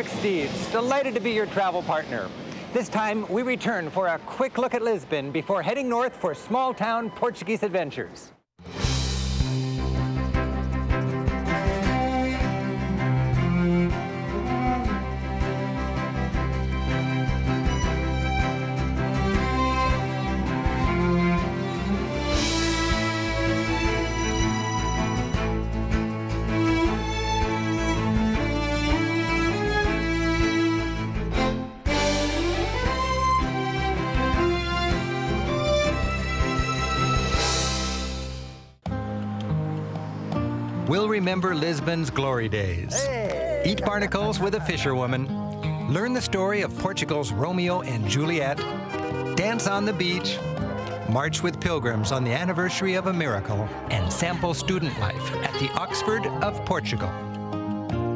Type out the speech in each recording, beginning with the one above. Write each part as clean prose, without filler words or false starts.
Rick Steves, delighted to be your travel partner. This time, we return for a quick look at Lisbon before heading north for small-town Portuguese adventures. We'll remember Lisbon's glory days. Hey. Eat barnacles with a fisherwoman, learn the story of Portugal's Romeo and Juliet, dance on the beach, march with pilgrims on the anniversary of a miracle, and sample student life at the Oxford of Portugal.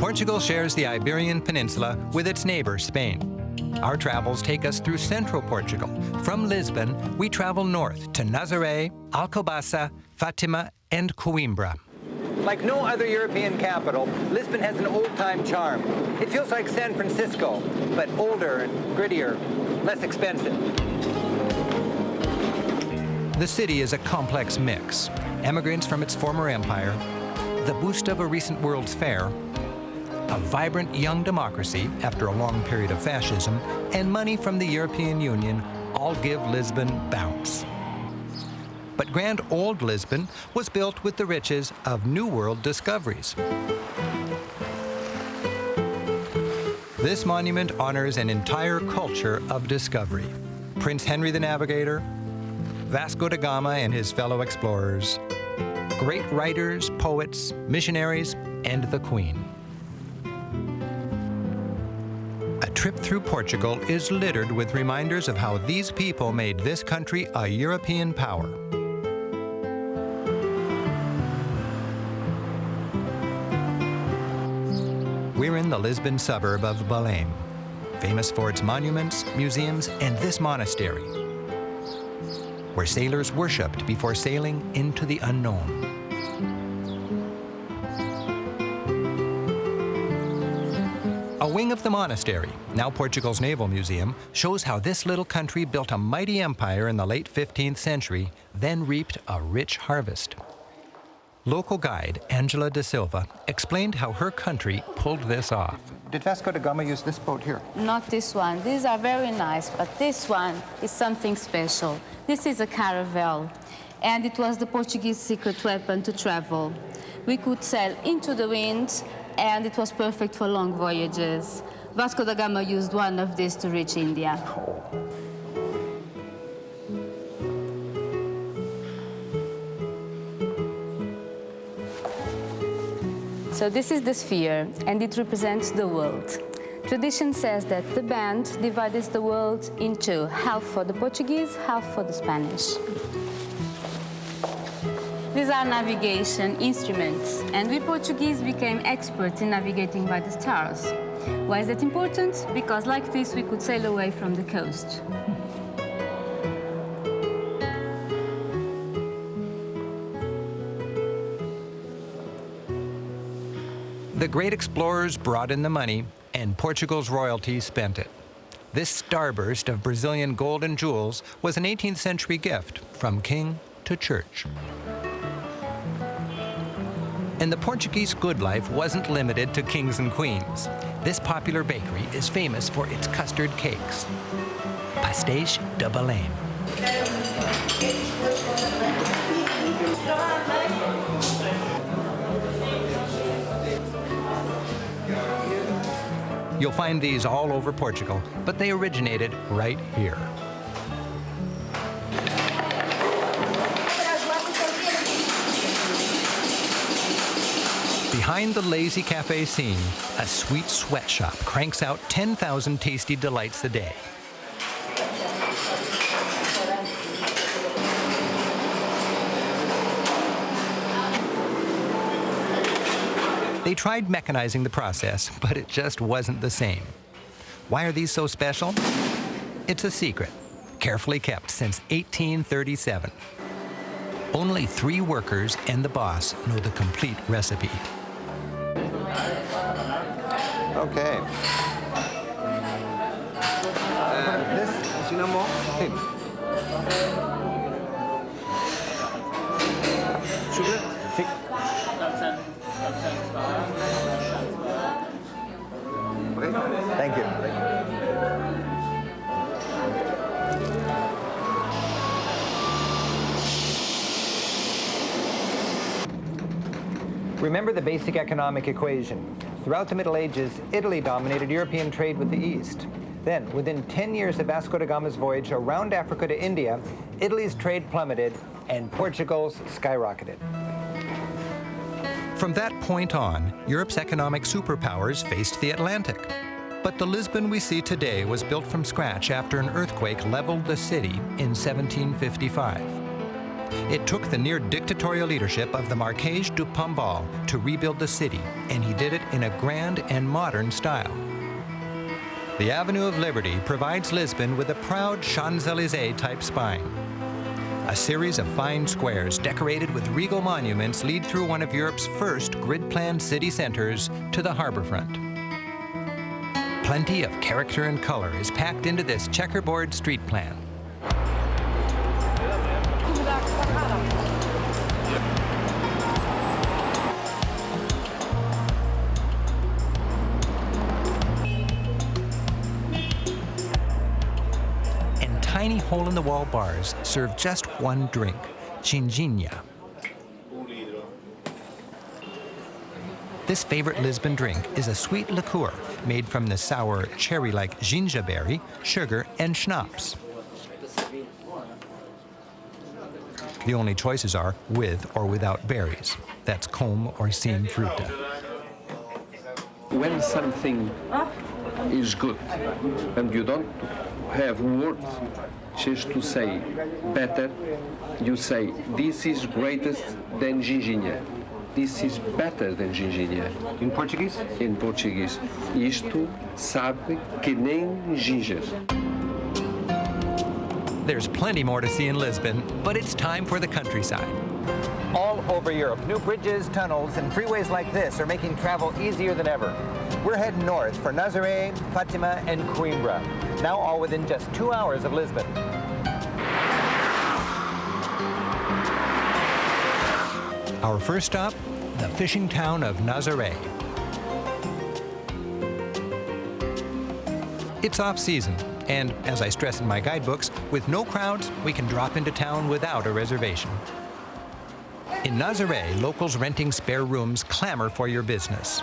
Portugal shares the Iberian Peninsula with its neighbor, Spain. Our travels take us through central Portugal. From Lisbon, we travel north to Nazaré, Alcobaça, Fatima, and Coimbra. Like no other European capital, Lisbon has an old-time charm. It feels like San Francisco, but older and grittier, less expensive. The city is a complex mix. Emigrants from its former empire, the boost of a recent World's Fair, a vibrant young democracy after a long period of fascism, and money from the European Union all give Lisbon bounce. But grand old Lisbon was built with the riches of New World discoveries. This monument honors an entire culture of discovery. Prince Henry the Navigator, Vasco da Gama and his fellow explorers, great writers, poets, missionaries, and the Queen. A trip through Portugal is littered with reminders of how these people made this country a European power. We're in the Lisbon suburb of Belém, famous for its monuments, museums, and this monastery, where sailors worshipped before sailing into the unknown. A wing of the monastery, now Portugal's Naval Museum, shows how this little country built a mighty empire in the late 15th century, then reaped a rich harvest. Local guide Angela da Silva explained how her country pulled this off. Did Vasco da Gama use this boat here? Not this one. These are very nice, but this one is something special. This is a caravel, and it was the Portuguese secret weapon to travel. We could sail into the wind, and it was perfect for long voyages. Vasco da Gama used one of these to reach India. So this is the sphere, and it represents the world. Tradition says that the band divides the world in two, half for the Portuguese, half for the Spanish. These are navigation instruments, and we Portuguese became experts in navigating by the stars. Why is that important? Because like this, we could sail away from the coast. The great explorers brought in the money, and Portugal's royalty spent it. This starburst of Brazilian gold and jewels was an 18th century gift from king to church. And the Portuguese good life wasn't limited to kings and queens. This popular bakery is famous for its custard cakes. Pastéis de Belém. You'll find these all over Portugal, but they originated right here. Behind the lazy cafe scene, a sweet sweatshop cranks out 10,000 tasty delights a day. They tried mechanizing the process, but it just wasn't the same. Why are these so special? It's a secret, carefully kept since 1837. Only 3 workers and the boss know the complete recipe. Okay. cinnamon. Sí. Sugar? Sí. Okay. Thank you. Remember the basic economic equation. Throughout the Middle Ages, Italy dominated European trade with the East. Then, within 10 years of Vasco da Gama's voyage around Africa to India, Italy's trade plummeted and Portugal's skyrocketed. From that point on, Europe's economic superpowers faced the Atlantic. But the Lisbon we see today was built from scratch after an earthquake leveled the city in 1755. It took the near-dictatorial leadership of the Marquês de Pombal to rebuild the city, and he did it in a grand and modern style. The Avenue of Liberty provides Lisbon with a proud Champs-Élysées-type spine. A series of fine squares decorated with regal monuments lead through one of Europe's first grid-planned city centers to the harborfront. Plenty of character and color is packed into this checkerboard street plan. And tiny hole-in-the-wall bars serve just one drink, ginginha. This favorite Lisbon drink is a sweet liqueur made from the sour, cherry-like gingerberry, sugar, and schnapps. The only choices are with or without berries. That's com or sem fruta. When something is good and you don't have words just to say better, you say this is greatest than ginginha. This is better than ginginha. In Portuguese? In Português. Isto sabe que nem ginger. There's plenty more to see in Lisbon, but it's time for the countryside. All over Europe, new bridges, tunnels, and freeways like this are making travel easier than ever. We're heading north for Nazaré, Fatima, and Coimbra, now all within just 2 hours of Lisbon. Our first stop, the fishing town of Nazaré. It's off-season, and as I stress in my guidebooks, with no crowds, we can drop into town without a reservation. In Nazaré, locals renting spare rooms clamor for your business.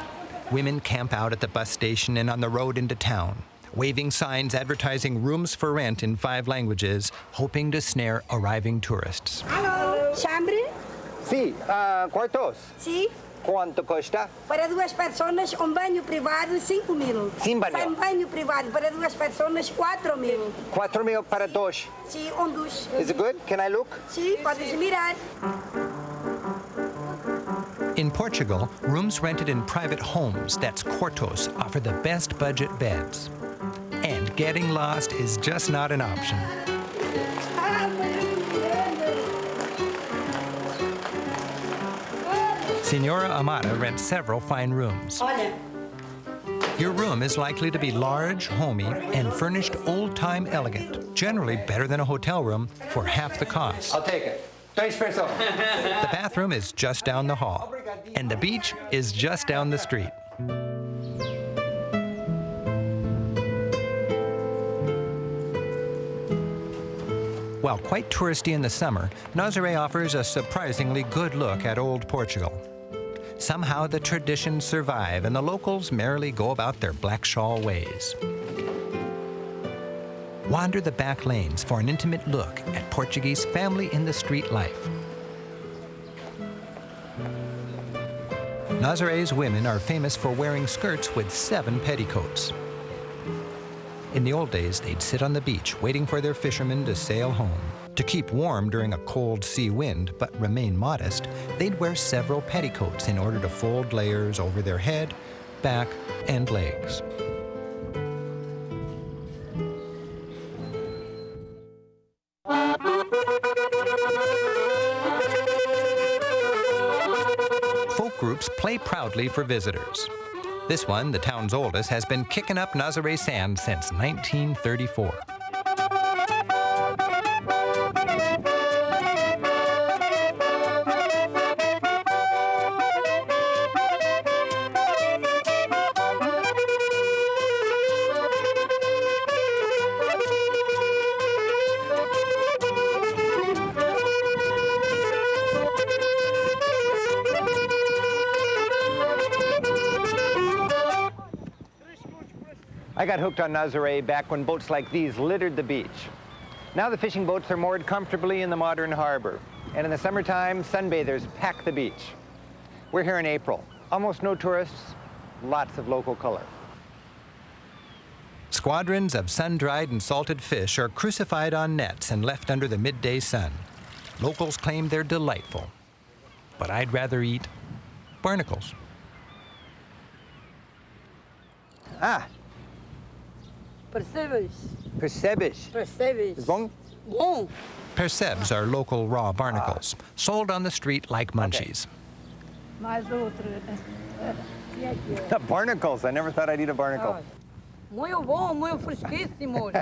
Women camp out at the bus station and on the road into town, waving signs advertising rooms for rent in 5 languages, hoping to snare arriving tourists. Alô, chambre? Sí, quartos. Sim. Quanto custa? Para 2 pessoas, banho privado, 5.000. Sem banho. Sem banho privado, para 2 pessoas, 4.000. 4,000 para dois. Sim, dos. Is it good? Can I look? Sim, podes mirar. In Portugal, rooms rented in private homes, that's quartos, offer the best budget beds. And getting lost is just not an option. Senora Amada rents several fine rooms. Olha. Your room is likely to be large, homey, and furnished old-time elegant, generally better than a hotel room for half the cost. I'll take it. 3 pesos. The bathroom is just down the hall, and the beach is just down the street. While quite touristy in the summer, Nazaré offers a surprisingly good look at old Portugal. Somehow the traditions survive and the locals merrily go about their black shawl ways. Wander the back lanes for an intimate look at Portuguese family in the street life. Nazaré's women are famous for wearing skirts with 7 petticoats. In the old days, they'd sit on the beach waiting for their fishermen to sail home. To keep warm during a cold sea wind, but remain modest, they'd wear several petticoats in order to fold layers over their head, back, and legs. Folk groups play proudly for visitors. This one, the town's oldest, has been kicking up Nazaré sand since 1934. I got hooked on Nazaré back when boats like these littered the beach. Now the fishing boats are moored comfortably in the modern harbor. And in the summertime, sunbathers pack the beach. We're here in April. Almost no tourists, lots of local color. Squadrons of sun-dried and salted fish are crucified on nets and left under the midday sun. Locals claim they're delightful. But I'd rather eat barnacles. Ah, Percebes? percebes. Percebes? Is bom? Bom. Percebes are local raw barnacles, sold on the street like munchies. Mais outro. Barnacles, I never thought I'd eat a barnacle. Muito bom, muito fresquíssimos.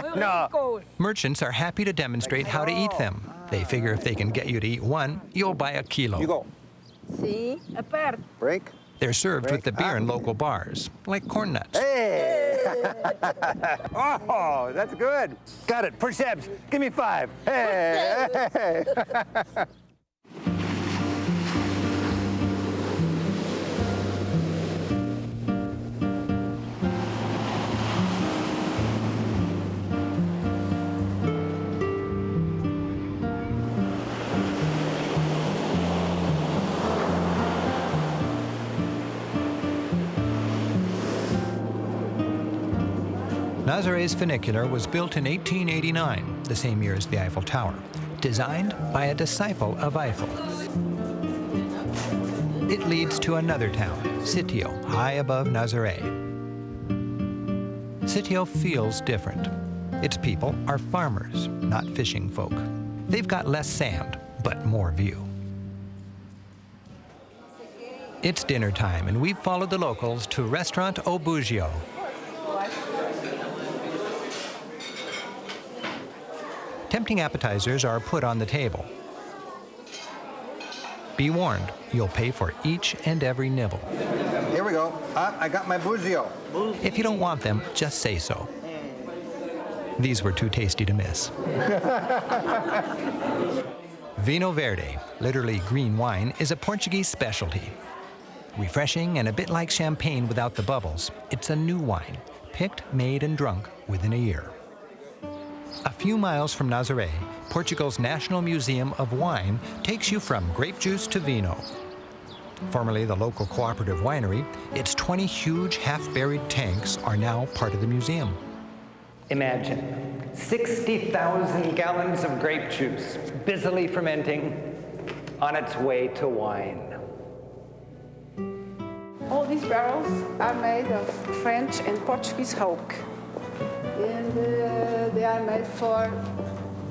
Muito No. ricos. Merchants are happy to demonstrate how to eat them. They figure if they can get you to eat one, you'll buy a kilo. You go. Sim, aperto. Break. They're served with the beer in local bars, like corn nuts. Hey! Oh, that's good. Got it. Percebes. Give me 5. Hey! Nazaré's funicular was built in 1889, the same year as the Eiffel Tower, designed by a disciple of Eiffel. It leads to another town, Sitio, high above Nazaré. Sitio feels different. Its people are farmers, not fishing folk. They've got less sand, but more view. It's dinner time, and we've followed the locals to Restaurant O Bugio. Tempting appetizers are put on the table. Be warned, you'll pay for each and every nibble. Here we go. I got my buzio. If you don't want them, just say so. These were too tasty to miss. Vinho Verde, literally green wine, is a Portuguese specialty. Refreshing and a bit like champagne without the bubbles, it's a new wine, picked, made, and drunk within a year. A few miles from Nazaré, Portugal's National Museum of Wine takes you from grape juice to vino. Formerly the local cooperative winery, its 20 huge half-buried tanks are now part of the museum. Imagine 60,000 gallons of grape juice busily fermenting on its way to wine. All these barrels are made of French and Portuguese oak. And they are made for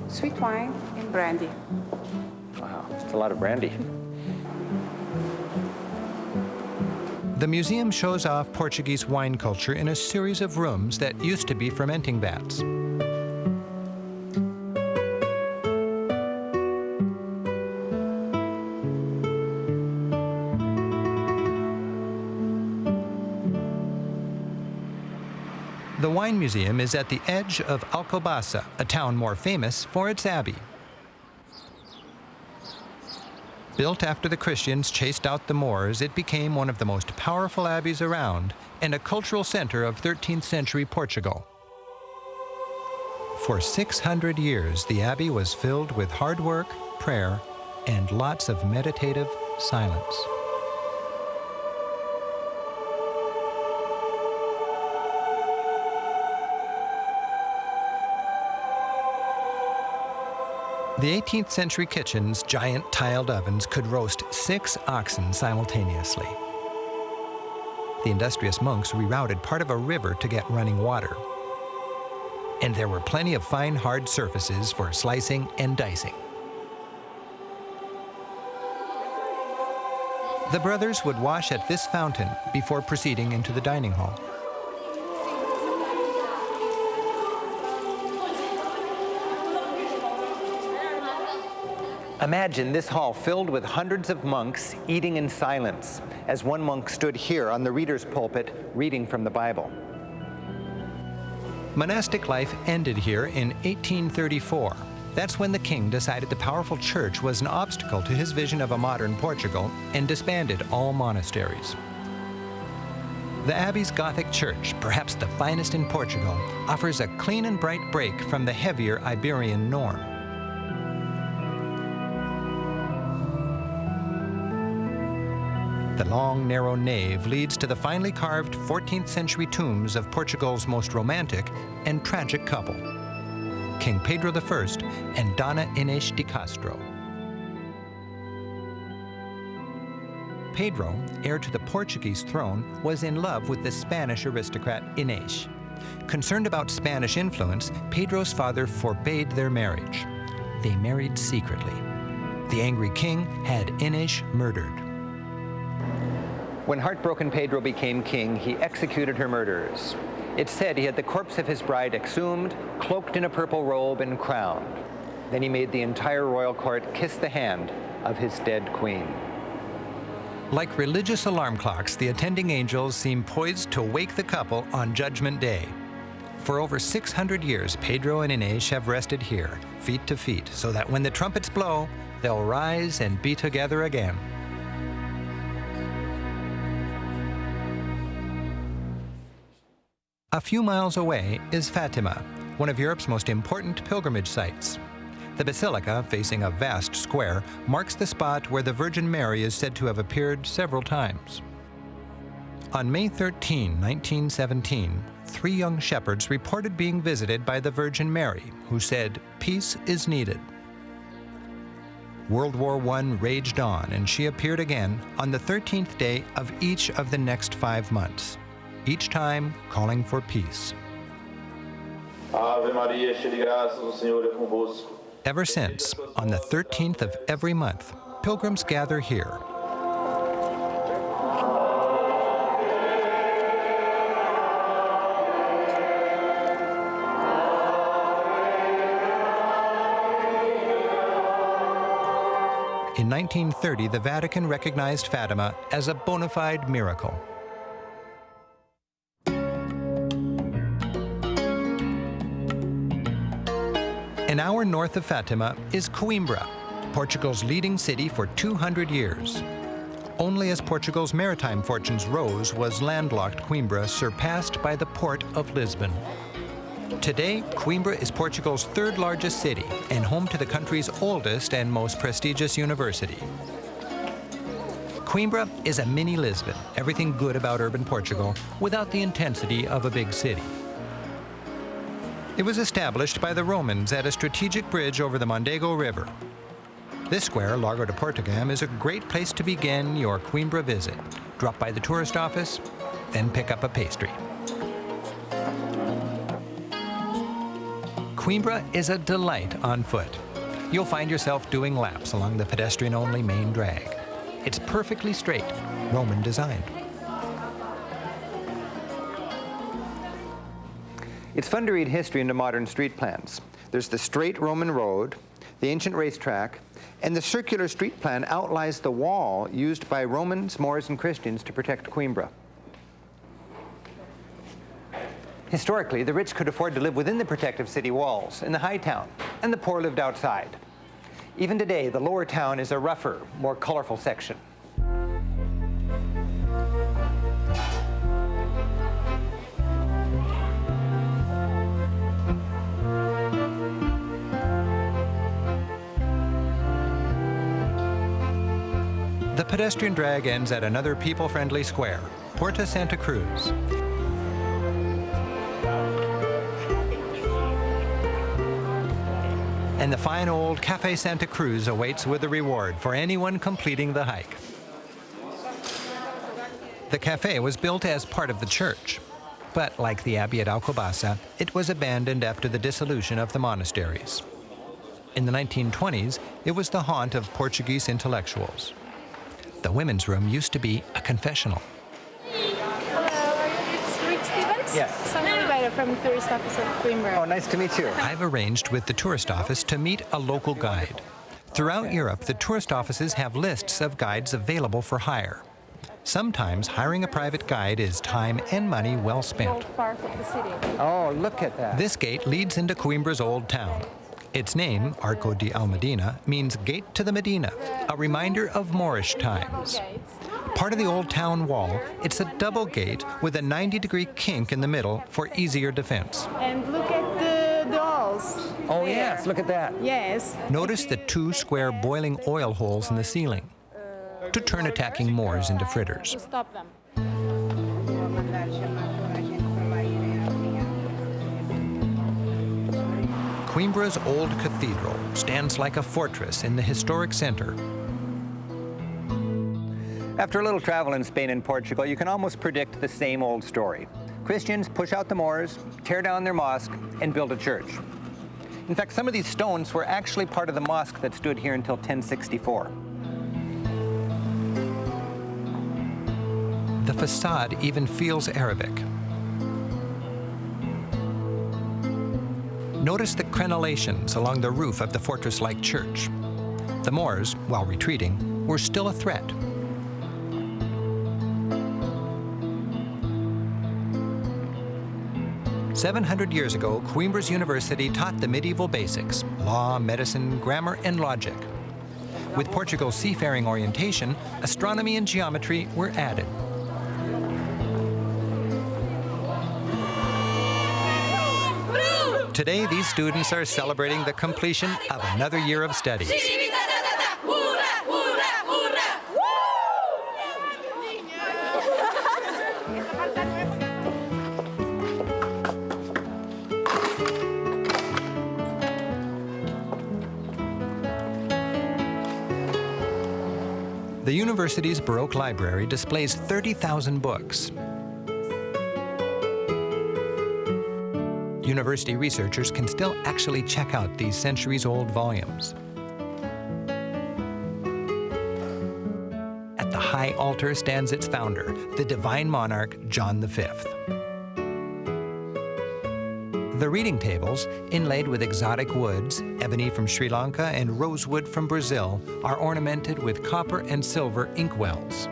sweet wine and brandy. Wow, that's a lot of brandy. The museum shows off Portuguese wine culture in a series of rooms that used to be fermenting vats. The Wine Museum is at the edge of Alcobaça, a town more famous for its abbey. Built after the Christians chased out the Moors, it became one of the most powerful abbeys around and a cultural center of 13th century Portugal. For 600 years, the abbey was filled with hard work, prayer, and lots of meditative silence. The 18th century kitchen's giant tiled ovens could roast 6 oxen simultaneously. The industrious monks rerouted part of a river to get running water. And there were plenty of fine hard surfaces for slicing and dicing. The brothers would wash at this fountain before proceeding into the dining hall. Imagine this hall filled with hundreds of monks eating in silence, as one monk stood here on the reader's pulpit reading from the Bible. Monastic life ended here in 1834. That's when the king decided the powerful church was an obstacle to his vision of a modern Portugal and disbanded all monasteries. The Abbey's Gothic church, perhaps the finest in Portugal, offers a clean and bright break from the heavier Iberian norm. The long, narrow nave leads to the finely carved 14th century tombs of Portugal's most romantic and tragic couple, King Pedro I and Dona Inês de Castro. Pedro, heir to the Portuguese throne, was in love with the Spanish aristocrat Inês. Concerned about Spanish influence, Pedro's father forbade their marriage. They married secretly. The angry king had Inês murdered. When heartbroken Pedro became king, he executed her murderers. It's said he had the corpse of his bride exhumed, cloaked in a purple robe and crowned. Then he made the entire royal court kiss the hand of his dead queen. Like religious alarm clocks, the attending angels seem poised to wake the couple on Judgment Day. For over 600 years, Pedro and Inês have rested here, feet to feet, so that when the trumpets blow, they'll rise and be together again. A few miles away is Fatima, one of Europe's most important pilgrimage sites. The basilica, facing a vast square, marks the spot where the Virgin Mary is said to have appeared several times. On May 13, 1917, 3 young shepherds reported being visited by the Virgin Mary, who said, "Peace is needed." World War I raged on, and she appeared again on the 13th day of each of the next 5 months, each time calling for peace. Ave Maria, cheia de graça, o Senhor é convosco. Ever since, on the 13th of every month, pilgrims gather here. In 1930, the Vatican recognized Fatima as a bona fide miracle. An hour north of Fatima is Coimbra, Portugal's leading city for 200 years. Only as Portugal's maritime fortunes rose was landlocked Coimbra surpassed by the port of Lisbon. Today, Coimbra is Portugal's 3rd largest city and home to the country's oldest and most prestigious university. Coimbra is a mini Lisbon, everything good about urban Portugal, without the intensity of a big city. It was established by the Romans at a strategic bridge over the Mondego River. This square, Largo de Portugal, is a great place to begin your Coimbra visit. Drop by the tourist office, then pick up a pastry. Coimbra is a delight on foot. You'll find yourself doing laps along the pedestrian-only main drag. It's perfectly straight, Roman designed. It's fun to read history into modern street plans. There's the straight Roman road, the ancient racetrack, and the circular street plan outlines the wall used by Romans, Moors, and Christians to protect Coimbra. Historically, the rich could afford to live within the protective city walls, in the high town, and the poor lived outside. Even today, the lower town is a rougher, more colorful section. The pedestrian drag ends at another people-friendly square, Porta Santa Cruz. And the fine old Café Santa Cruz awaits with a reward for anyone completing the hike. The cafe was built as part of the church, but like the Abbey at Alcobaça, it was abandoned after the dissolution of the monasteries. In the 1920s, it was the haunt of Portuguese intellectuals. The women's room used to be a confessional. Yes. Sonia Oliveira from the Tourist Office of Coimbra. Oh, nice to meet you. I've arranged with the tourist office to meet a local guide. Throughout Europe, the tourist offices have lists of guides available for hire. Sometimes hiring a private guide is time and money well spent. Oh, look at that. This gate leads into Coimbra's old town. Its name, Arco de Almedina, means Gate to the Medina, a reminder of Moorish times. Part of the old town wall, it's a double gate with a 90-degree kink in the middle for easier defense. And look at the dolls. Oh, there. yes, look at that. Yes. Notice the 2 square boiling oil holes in the ceiling to turn attacking Moors into fritters. Stop them. Coimbra's old cathedral stands like a fortress in the historic center. After a little travel in Spain and Portugal, you can almost predict the same old story. Christians push out the Moors, tear down their mosque, and build a church. In fact, some of these stones were actually part of the mosque that stood here until 1064. The facade even feels Arabic. Notice the crenellations along the roof of the fortress-like church. The Moors, while retreating, were still a threat. "700 years ago, Coimbra's University taught the medieval basics: law, medicine, grammar, and logic. With Portugal's seafaring orientation, astronomy and geometry were added. Today, these students are celebrating the completion of another year of studies. The university's Baroque library displays 30,000 books. University researchers can still actually check out these centuries-old volumes. At the high altar stands its founder, the divine monarch, John V. The reading tables, inlaid with exotic woods, ebony from Sri Lanka and rosewood from Brazil, are ornamented with copper and silver inkwells.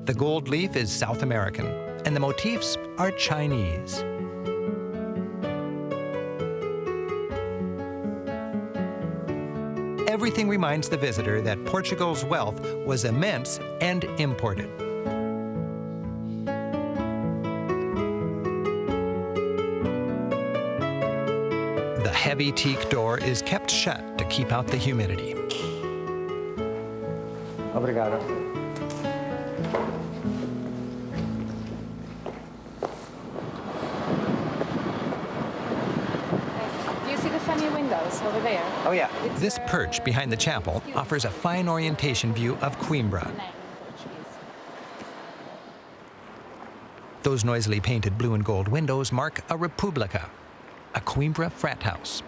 The gold leaf is South American, and the motifs are Chinese. Everything reminds the visitor that Portugal's wealth was immense and imported. The heavy teak door is kept shut to keep out the humidity. Obrigado. Do you see the funny windows over there? Oh, yeah. This perch behind the chapel offers a fine orientation view of Coimbra. Those noisily painted blue and gold windows mark a República, a Coimbra frat house.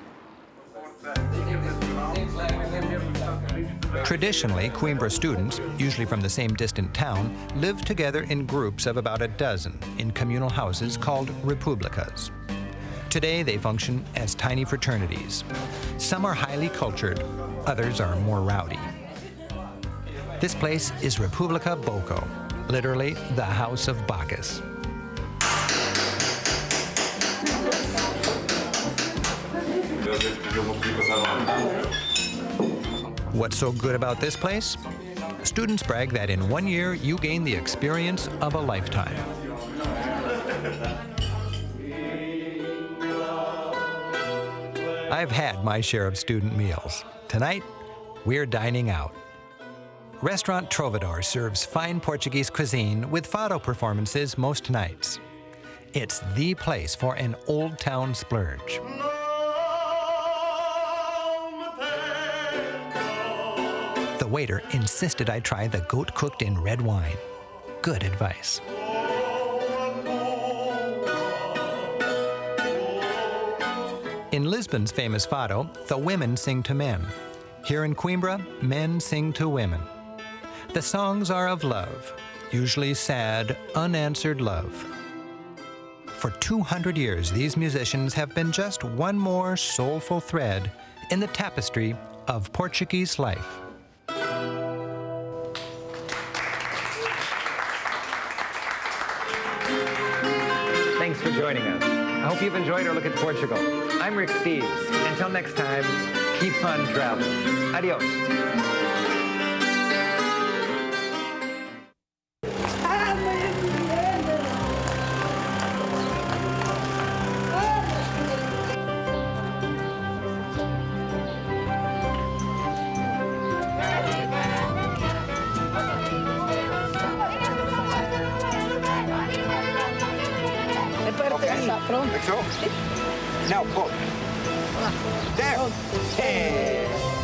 Traditionally, Coimbra students, usually from the same distant town, live together in groups of about a dozen in communal houses called Repúblicas. Today, they function as tiny fraternities. Some are highly cultured, others are more rowdy. This place is República Boco, literally the House of Bacchus. What's so good about this place? Students brag that in 1 year, you gain the experience of a lifetime. I've had my share of student meals. Tonight, we're dining out. Restaurant Trovador serves fine Portuguese cuisine with fado performances most nights. It's the place for an old town splurge. The waiter insisted I try the goat cooked in red wine. Good advice. In Lisbon's famous fado, the women sing to men. Here in Coimbra, men sing to women. The songs are of love, usually sad, unanswered love. For 200 years, these musicians have been just one more soulful thread in the tapestry of Portuguese life. Thanks for joining us. I hope you've enjoyed our look at Portugal. I'm Rick Steves. Until next time, keep on traveling. Adios. Ah, Maria Juliana! Like so. Now pull. There. Hey.